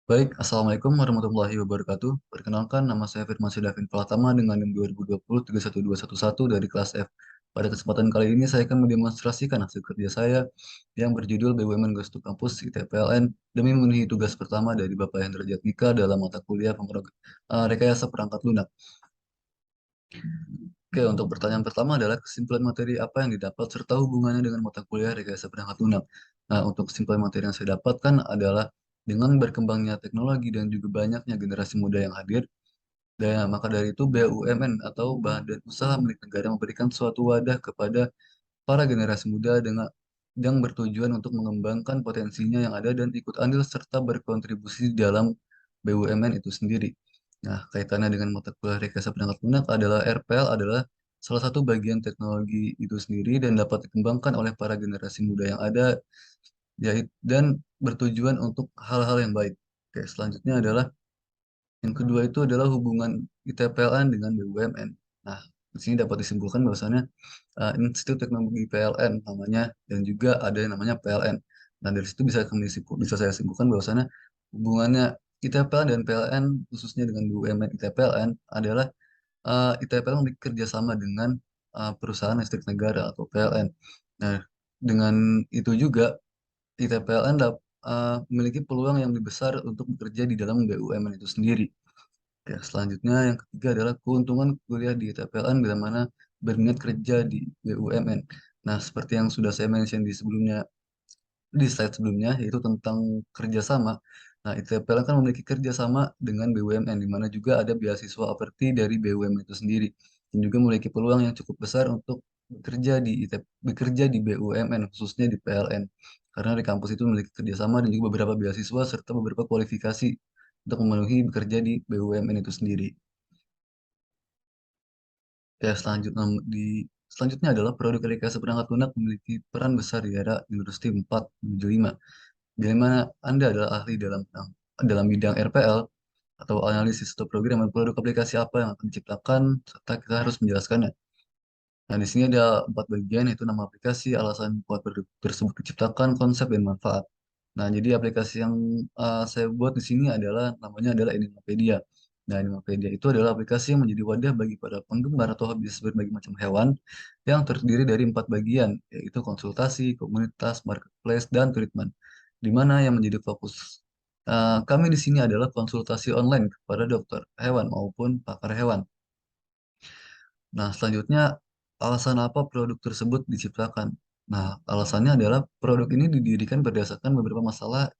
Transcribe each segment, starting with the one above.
Baik, Assalamualaikum warahmatullahi wabarakatuh. Perkenalkan, nama saya Firman Davin Pratama dengan NIM 2020 31211 dari kelas F. Pada kesempatan kali ini, saya akan mendemonstrasikan hasil kerja saya yang berjudul BUMN Goes to Campus ITPLN demi memenuhi tugas pertama dari Bapak Hendra Jatmika dalam mata kuliah rekayasa perangkat lunak. Oke, untuk pertanyaan pertama adalah kesimpulan materi apa yang didapat serta hubungannya dengan mata kuliah rekayasa perangkat lunak. Nah, untuk kesimpulan materi yang saya dapatkan adalah dengan berkembangnya teknologi dan juga banyaknya generasi muda yang hadir, dan maka dari itu BUMN atau Badan Usaha Milik Negara memberikan suatu wadah kepada para generasi muda dengan yang bertujuan untuk mengembangkan potensinya yang ada dan ikut andil serta berkontribusi dalam BUMN itu sendiri. Nah, kaitannya dengan mata kuliah rekayasa perangkat lunak adalah RPL adalah salah satu bagian teknologi itu sendiri dan dapat dikembangkan oleh para generasi muda yang ada dan bertujuan untuk hal-hal yang baik. Oke, selanjutnya adalah yang kedua itu adalah hubungan ITPLN dengan BUMN. Nah, di sini dapat disimpulkan bahwasannya Institut Teknologi PLN namanya dan juga ada yang namanya PLN. Nah, dari situ bisa saya simpulkan bahwasannya hubungannya ITPLN dan PLN khususnya dengan BUMN ITPLN adalah ITPLN memiliki kerjasama dengan perusahaan listrik negara atau PLN. Nah, dengan itu juga ITPLN memiliki peluang yang lebih besar untuk bekerja di dalam BUMN itu sendiri. Ya, selanjutnya yang ketiga adalah keuntungan kuliah di TPLN bila mana berminat kerja di BUMN. Nah, seperti yang sudah saya mention di slide sebelumnya, yaitu tentang kerjasama. Nah, ITPLN kan memiliki kerjasama dengan BUMN, di mana juga ada beasiswa Aperti dari BUMN itu sendiri, dan juga memiliki peluang yang cukup besar untuk bekerja di BUMN, khususnya di PLN. Karena di kampus itu memiliki kerjasama dan juga beberapa beasiswa serta beberapa kualifikasi untuk memenuhi bekerja di BUMN itu sendiri. Ya, selanjutnya adalah produk rekayasa perangkat lunak memiliki peran besar di era Industri 4.5, di mana Anda adalah ahli dalam bidang RPL atau analisis atau programan produk aplikasi apa yang akan diciptakan, serta kita harus menjelaskannya. Nah, di sini ada 4 bagian, yaitu nama aplikasi, alasan buat produk tersebut diciptakan, konsep, dan manfaat. Nah, jadi aplikasi yang saya buat di sini namanya adalah Animapedia. Nah, Animapedia itu adalah aplikasi yang menjadi wadah bagi para penggemar atau habis berbagai macam hewan yang terdiri dari 4 bagian, yaitu konsultasi, komunitas, marketplace, dan treatment. Di mana yang menjadi fokus kami di sini adalah konsultasi online kepada dokter hewan maupun pakar hewan. Nah, selanjutnya, alasan apa produk tersebut diciptakan? Nah, alasannya adalah produk ini didirikan berdasarkan beberapa masalah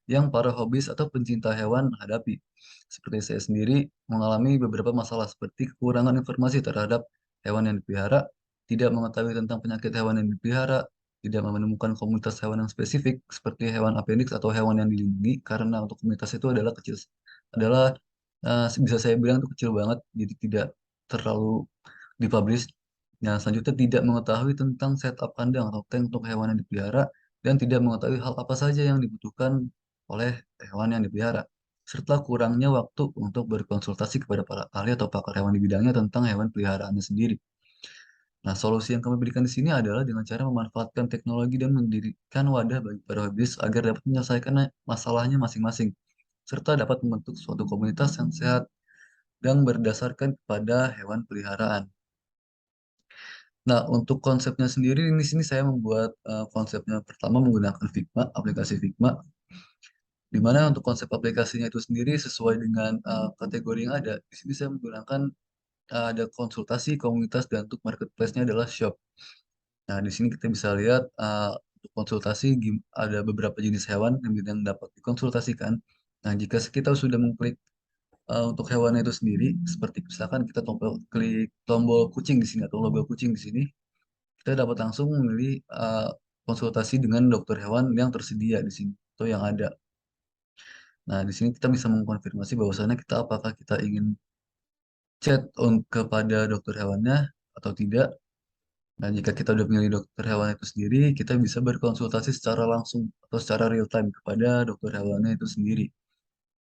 yang para hobis atau pencinta hewan hadapi. Seperti saya sendiri mengalami beberapa masalah seperti kekurangan informasi terhadap hewan yang dipelihara, tidak mengetahui tentang penyakit hewan yang dipelihara, tidak menemukan komunitas hewan yang spesifik seperti hewan appendix atau hewan yang dilindungi karena untuk komunitas itu adalah bisa saya bilang itu kecil banget, jadi tidak terlalu dipublish. Nah, selanjutnya tidak mengetahui tentang setup kandang atau tank untuk hewan yang dipelihara dan tidak mengetahui hal apa saja yang dibutuhkan oleh hewan yang dipelihara, serta kurangnya waktu untuk berkonsultasi kepada para ahli atau pakar hewan di bidangnya tentang hewan peliharaannya sendiri. Nah, solusi yang kami berikan di sini adalah dengan cara memanfaatkan teknologi dan mendirikan wadah bagi para hobis agar dapat menyelesaikan masalahnya masing-masing, serta dapat membentuk suatu komunitas yang sehat dan berdasarkan kepada hewan peliharaan. Nah, untuk konsepnya sendiri di sini saya membuat konsepnya pertama menggunakan Figma, aplikasi Figma, di mana untuk konsep aplikasinya itu sendiri sesuai dengan kategori yang ada. Di sini saya menggunakan ada konsultasi, komunitas, dan untuk marketplace-nya adalah shop. Nah, di sini kita bisa lihat untuk konsultasi ada beberapa jenis hewan yang dapat dikonsultasikan. Nah, jika kita sudah mengklik untuk hewan itu sendiri, seperti misalkan kita klik tombol kucing di sini atau logo kucing di sini, kita dapat langsung memilih konsultasi dengan dokter hewan yang tersedia di sini atau yang ada. Nah, di sini kita bisa mengkonfirmasi bahwasannya apakah kita ingin chat kepada dokter hewannya atau tidak. Nah, jika kita sudah memilih dokter hewan itu sendiri, kita bisa berkonsultasi secara langsung atau secara real time kepada dokter hewannya itu sendiri.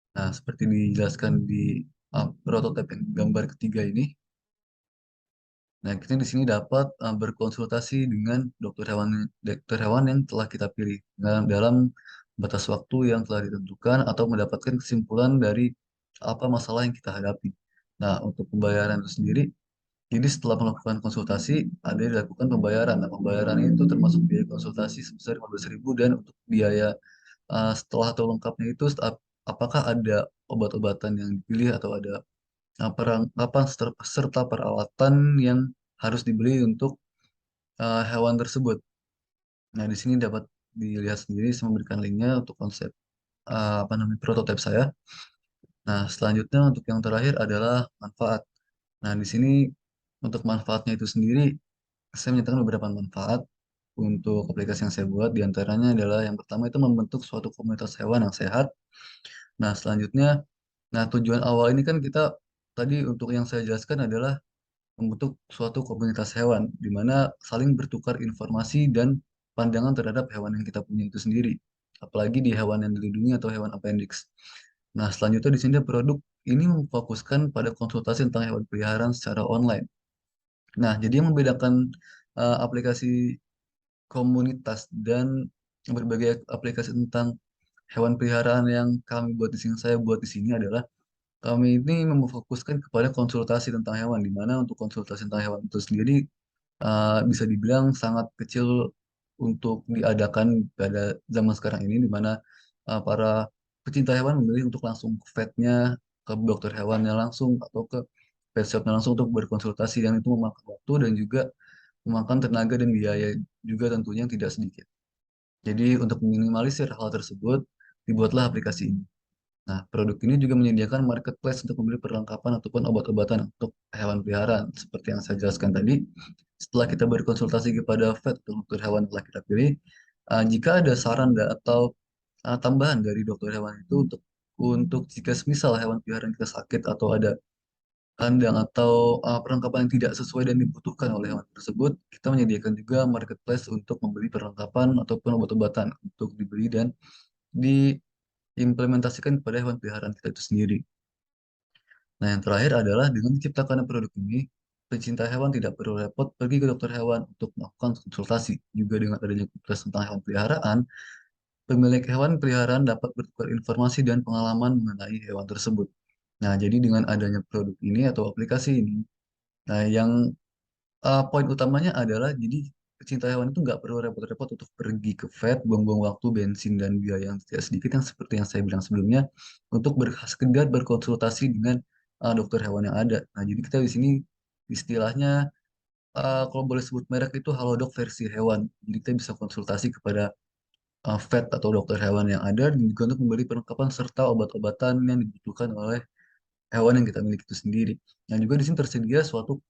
Nah, seperti dijelaskan di prototipe yang gambar ketiga ini. Nah, kita di sini dapat berkonsultasi dengan dokter hewan yang telah kita pilih dalam batas waktu yang telah ditentukan atau mendapatkan kesimpulan dari apa masalah yang kita hadapi. Nah, untuk pembayaran itu sendiri, jadi setelah melakukan konsultasi, ada yang dilakukan pembayaran. Nah, pembayaran itu termasuk biaya konsultasi sebesar 15.000 dan untuk biaya setelah atau lengkapnya itu apakah ada obat-obatan yang dipilih atau ada perlengkapan serta peralatan yang harus dibeli untuk hewan tersebut. Nah, di sini dapat dilihat sendiri, saya memberikan linknya untuk konsep apa namanya prototipe saya. Nah, selanjutnya untuk yang terakhir adalah manfaat. Nah, di sini untuk manfaatnya itu sendiri, saya menyatakan beberapa manfaat untuk aplikasi yang saya buat. Di antaranya adalah yang pertama itu membentuk suatu komunitas hewan yang sehat. Nah, selanjutnya, nah tujuan awal ini kan kita tadi untuk yang saya jelaskan adalah membentuk suatu komunitas hewan, di mana saling bertukar informasi dan pandangan terhadap hewan yang kita punya itu sendiri. Apalagi di hewan yang dilindungi atau hewan appendix. Nah, selanjutnya di sini produk ini memfokuskan pada konsultasi tentang hewan peliharaan secara online. Nah, jadi yang membedakan aplikasi komunitas dan berbagai aplikasi tentang hewan peliharaan yang kami buat di sini, saya buat di sini adalah kami ini memfokuskan kepada konsultasi tentang hewan, di mana untuk konsultasi tentang hewan itu sendiri bisa dibilang sangat kecil untuk diadakan pada zaman sekarang ini, di mana para pecinta hewan memilih untuk langsung ke vetnya, ke dokter hewannya langsung, atau ke pet shopnya langsung untuk berkonsultasi, dan itu memakan waktu dan juga memakan tenaga dan biaya juga tentunya yang tidak sedikit. Jadi untuk meminimalisir hal tersebut, dibuatlah aplikasi ini. Nah, produk ini juga menyediakan marketplace untuk membeli perlengkapan ataupun obat-obatan untuk hewan peliharaan. Seperti yang saya jelaskan tadi, setelah kita berkonsultasi kepada vet atau dokter hewan yang telah kita pilih, jika ada saran atau tambahan dari dokter hewan itu untuk jika semisal hewan peliharaan kita sakit atau ada kandang atau perlengkapan yang tidak sesuai dan dibutuhkan oleh hewan tersebut, kita menyediakan juga marketplace untuk membeli perlengkapan ataupun obat-obatan untuk dibeli dan diimplementasikan kepada hewan peliharaan kita itu sendiri. Nah, yang terakhir adalah dengan diciptakan produk ini, pecinta hewan tidak perlu repot pergi ke dokter hewan untuk melakukan konsultasi. Juga dengan adanya komunitas tentang hewan peliharaan, pemilik hewan peliharaan dapat bertukar informasi dan pengalaman mengenai hewan tersebut. Nah, jadi dengan adanya produk ini atau aplikasi ini, nah yang poin utamanya adalah jadi pecinta hewan itu nggak perlu repot-repot untuk pergi ke vet, buang-buang waktu, bensin, dan biaya yang tidak sedikit yang seperti yang saya bilang sebelumnya untuk sekedar berkonsultasi dengan dokter hewan yang ada. Nah, jadi kita di sini istilahnya kalau boleh sebut merek itu Halodoc versi hewan. Jadi kita bisa konsultasi kepada vet atau dokter hewan yang ada dan juga untuk membeli perlengkapan serta obat-obatan yang dibutuhkan oleh hewan yang kita miliki itu sendiri. Nah, juga di sini tersedia suatu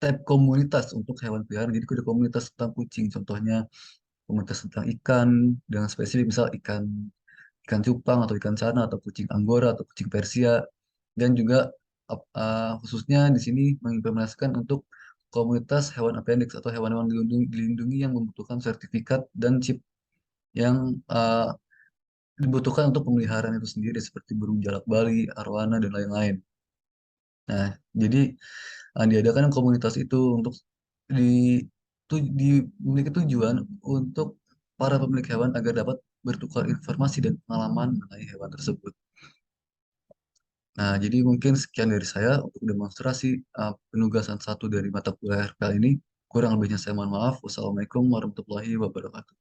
tab komunitas untuk hewan peliharaan. Jadi ada komunitas tentang kucing, contohnya komunitas tentang ikan dengan spesifik misal ikan ikan cupang atau ikan cana atau kucing anggora atau kucing Persia dan juga khususnya di sini mengimplementasikan untuk komunitas hewan appendix atau hewan-hewan dilindungi yang membutuhkan sertifikat dan chip yang dibutuhkan untuk pemeliharaan itu sendiri seperti burung jalak Bali, arwana dan lain-lain. Nah, jadi diadakan komunitas itu untuk di, memiliki tujuan untuk para pemilik hewan agar dapat bertukar informasi dan pengalaman mengenai hewan tersebut. Nah, jadi mungkin sekian dari saya untuk demonstrasi penugasan satu dari mata kuliah RPL ini. Kurang lebihnya saya mohon maaf. Wassalamualaikum warahmatullahi wabarakatuh.